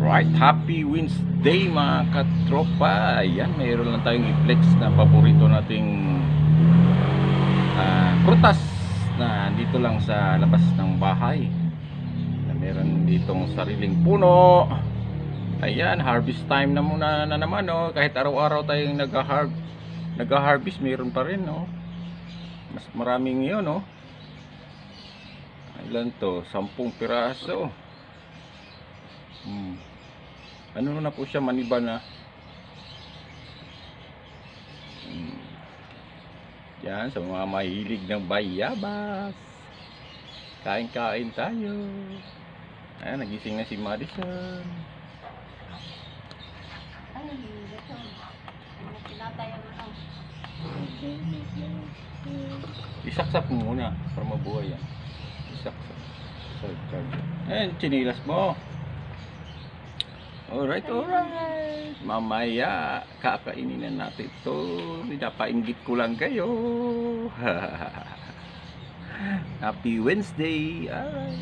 Alright, happy Wednesday mga katropa. Ayan, mayroon lang tayong i-flex na paborito nating prutas na dito lang sa labas ng bahay, na meron ditong sariling puno. Ayan, harvest time na muna na naman, no? Kahit araw-araw tayong nag-harvest, meron pa rin, no? Mas maraming yun, no? Ilan to? 10 piraso. Ano na po siya, maniba na. Yan, sa mga mahilig ng bayabas, kain-kain tayo. Ayan, nagising na si Madison. Ay, ito. Tinatay ang ano. Isaksak mo muna para mabuhay yan. Isaksak. Ayan, chinilas mo. Alright. Mamaya kakainin na natin ito. Pinapainggit ko lang kayo. Happy Wednesday. Alright.